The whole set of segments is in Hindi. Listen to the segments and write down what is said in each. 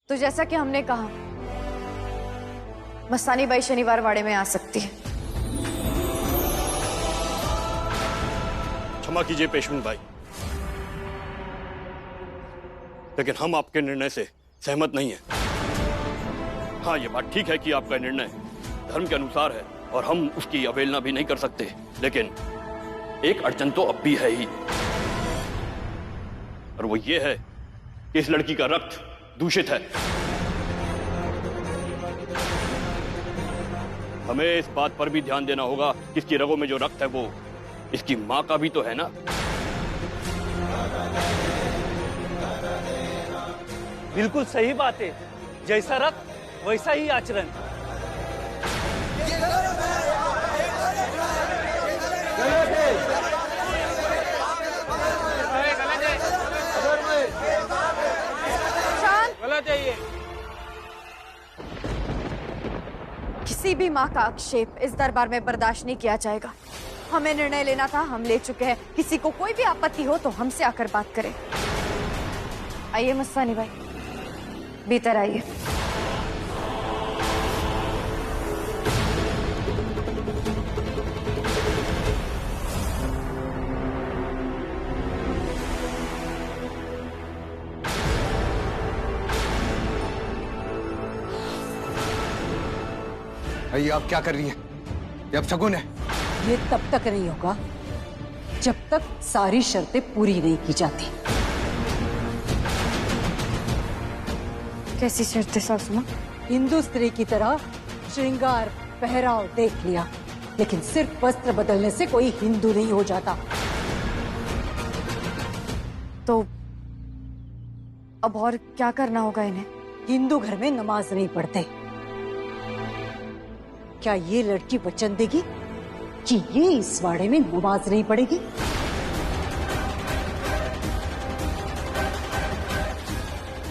तो जैसा कि हमने कहा, मस्तानी बाई शनिवार वाड़े में आ सकती है। क्षमा कीजिए पेशवेन भाई, लेकिन हम आपके निर्णय से सहमत नहीं हैं। हाँ, ये बात ठीक है कि आपका निर्णय धर्म के अनुसार है और हम उसकी अवहेलना भी नहीं कर सकते, लेकिन एक अड़चन तो अब भी है ही, और वो ये है कि इस लड़की का रक्त दूषित है। हमें इस बात पर भी ध्यान देना होगा कि इसकी रगों में जो रक्त है वो इसकी मां का भी तो है ना। बिल्कुल सही बात है, जैसा रक्त वैसा ही आचरण। गलत है ये। किसी भी माँ का आक्षेप इस दरबार में बर्दाश्त नहीं किया जाएगा। हमें निर्णय लेना था, हम ले चुके हैं। किसी को कोई भी आपत्ति हो तो हमसे आकर बात करें। आइए मस्तानी भाई, भीतर आइए। ये आप क्या कर रही हैं? ये अब शगुन है। ये तब तक नहीं होगा जब तक सारी शर्तें पूरी नहीं की जाती। कैसी शर्तें सासू मां? हिंदू स्त्री की तरह श्रृंगार पहराव देख लिया, लेकिन सिर्फ वस्त्र बदलने से कोई हिंदू नहीं हो जाता। तो अब और क्या करना होगा इन्हें? हिंदू घर में नमाज नहीं पढ़ते। क्या ये लड़की वचन देगी कि ये इस वाड़े में नमाज नहीं पढ़ेगी?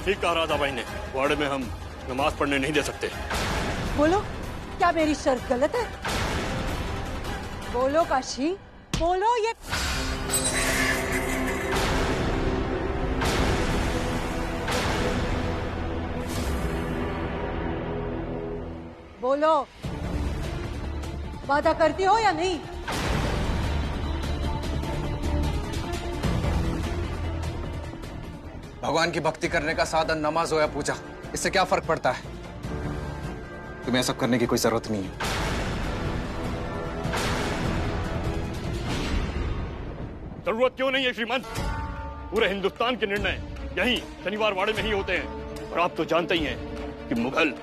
ठीक कहा राधा भाई ने, वाड़े में हम नमाज पढ़ने नहीं दे सकते। बोलो, क्या मेरी शर्त गलत है? बोलो काशी, बोलो। ये बोलो, वादा करती हो या नहीं? भगवान की भक्ति करने का साधन नमाज हो या पूजा, इससे क्या फर्क पड़ता है? तुम्हें सब करने की कोई जरूरत नहीं है। जरूरत क्यों नहीं है श्रीमंत? पूरे हिंदुस्तान के निर्णय यहीं शनिवार वाड़े में ही होते हैं, और आप तो जानते ही हैं कि मुगल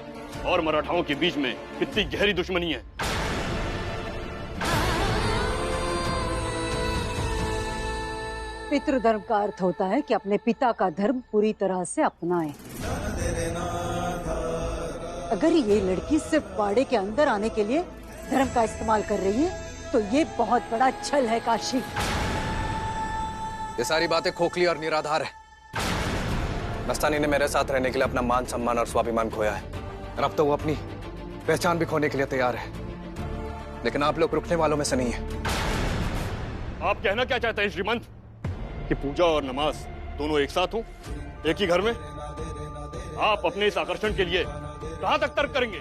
और मराठाओं के बीच में कितनी गहरी दुश्मनी है। पितृधर्म का अर्थ होता है कि अपने पिता का धर्म पूरी तरह से अपनाएं। अगर ये लड़की सिर्फ वाड़े के अंदर आने के लिए धर्म का इस्तेमाल कर रही है तो ये बहुत बड़ा छल है काशी। ये सारी बातें खोखली और निराधार है। मस्तानी ने मेरे साथ रहने के लिए अपना मान सम्मान और स्वाभिमान खोया है, और अब तो वो अपनी पहचान भी खोने के लिए तैयार है। लेकिन आप लोग रुकने वालों में से नहीं है। आप कहना क्या चाहते हैं श्रीमंत? कि पूजा और नमाज दोनों एक साथ हो, एक ही घर में? आप अपने इस आकर्षण के लिए कहां तक तर्क करेंगे?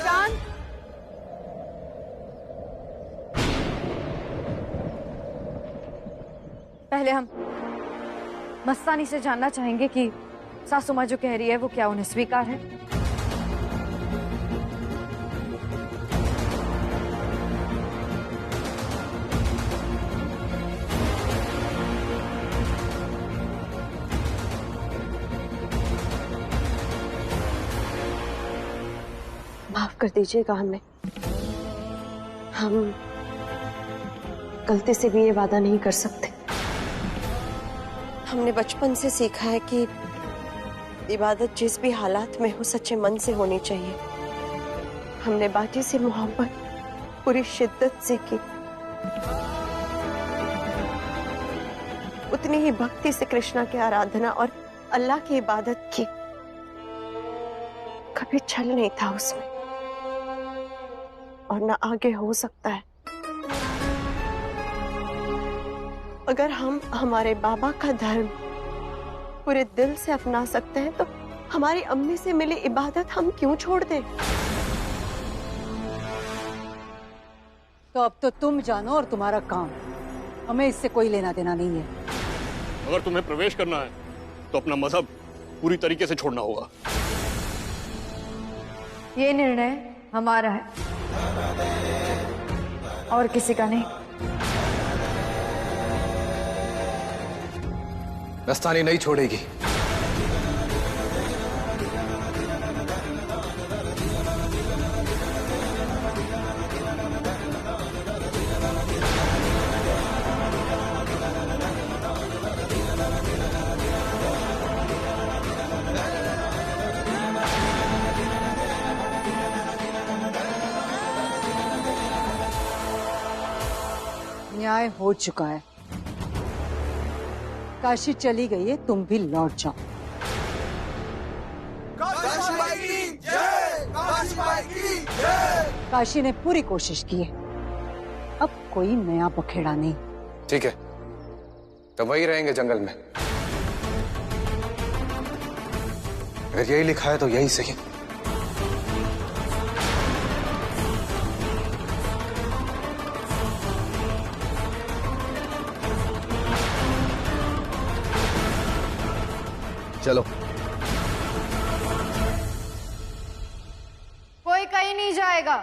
शांत। पहले हम मस्तानी से जानना चाहेंगे कि सासू माँ जो कह रही है वो क्या उन्हें स्वीकार है? माफ कर दीजिएगा हम गलती से भी ये वादा नहीं कर सकते। हमने बचपन से सीखा है कि इबादत जिस भी हालात में हो सच्चे मन से होनी चाहिए। हमने बाटी से मोहब्बत पूरी शिद्दत से की, उतनी ही भक्ति से कृष्णा की आराधना और अल्लाह की इबादत की। कभी छल नहीं था उसमें, और न आगे हो सकता है। अगर हम हमारे बाबा का धर्म पूरे दिल से अपना सकते हैं तो हमारी अम्मी से मिली इबादत हम क्यों छोड़ दें? तो अब तो तुम जानो और तुम्हारा काम, हमें इससे कोई लेना देना नहीं है। अगर तुम्हें प्रवेश करना है तो अपना मजहब पूरी तरीके से छोड़ना होगा। ये निर्णय हमारा है और किसी का नहीं। मस्तानी नहीं छोड़ेगी। न्याय हो चुका है, काशी चली गई है, तुम भी लौट जाओ। काशी ने पूरी कोशिश की है, अब कोई नया बखेड़ा नहीं। ठीक है, तो वही रहेंगे जंगल में। अगर यही लिखा है तो यही सही। चलो। कोई कहीं नहीं जाएगा।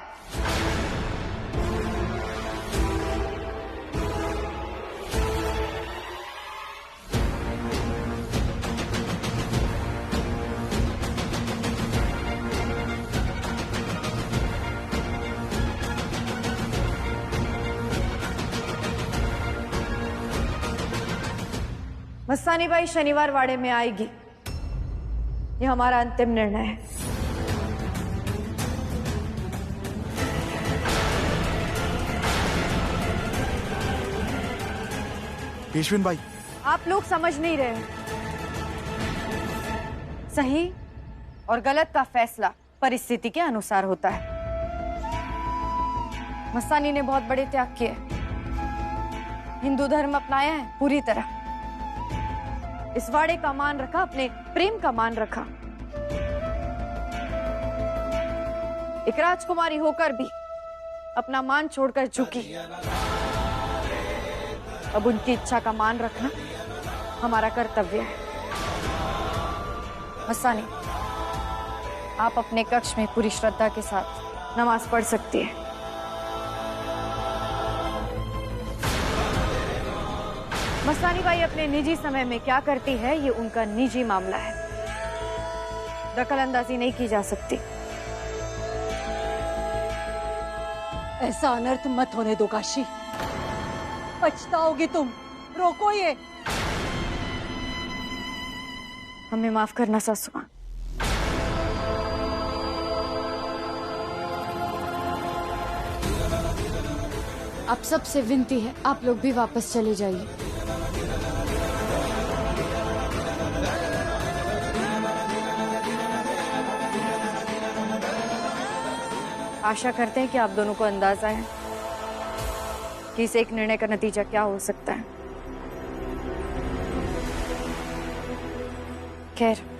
मस्तानी बाई शनिवार वाड़े में आएगी, ये हमारा अंतिम निर्णय है। पेशविन भाई, आप लोग समझ नहीं रहे। सही और गलत का फैसला परिस्थिति के अनुसार होता है। मस्तानी ने बहुत बड़े त्याग किए, हिंदू धर्म अपनाया है पूरी तरह, इस वाड़े का मान रखा, अपने प्रेम का मान रखा। एक राजकुमारी होकर भी अपना मान छोड़कर झुकी। अब उनकी इच्छा का मान रखना हमारा कर्तव्य है। मस्तानी, आप अपने कक्ष में पूरी श्रद्धा के साथ नमाज पढ़ सकती है। मस्तानी बाई अपने निजी समय में क्या करती है ये उनका निजी मामला है, दखलंदाजी नहीं की जा सकती। ऐसा अनर्थ मत होने दो काशी, पछताओगे तुम। रोको ये। हमें माफ करना सासू मां। आप सबसे विनती है, आप लोग भी वापस चले जाइए। आशा करते हैं कि आप दोनों को अंदाजा है कि इस एक निर्णय का नतीजा क्या हो सकता है। खैर,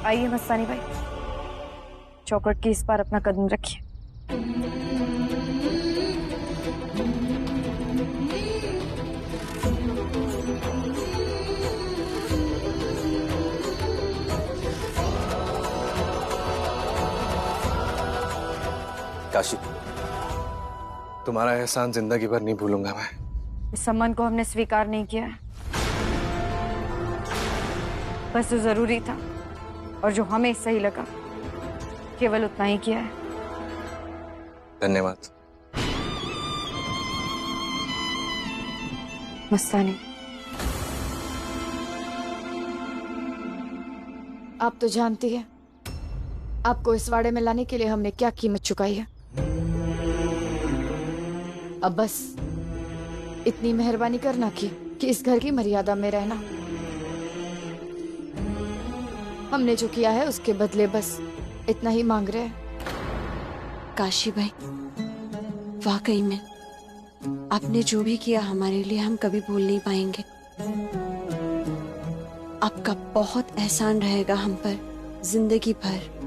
आइए मस्तानी भाई, चौखट की इस बार अपना कदम रखिए। काशी, तुम्हारा एहसान जिंदगी भर नहीं भूलूंगा मैं। इस सम्मान को हमने स्वीकार नहीं किया है, बस जो जरूरी था और जो हमें सही लगा केवल उतना ही किया है। धन्यवाद। मस्तानी, आप तो जानती है आपको इस वाड़े में लाने के लिए हमने क्या कीमत चुकाई है। अब बस इतनी मेहरबानी करना कि इस घर की मर्यादा में रहना। हमने जो किया है उसके बदले बस इतना ही मांग रहे हैं। काशी भाई, वाकई में आपने जो भी किया हमारे लिए हम कभी भूल नहीं पाएंगे। आपका बहुत एहसान रहेगा हम पर जिंदगी भर।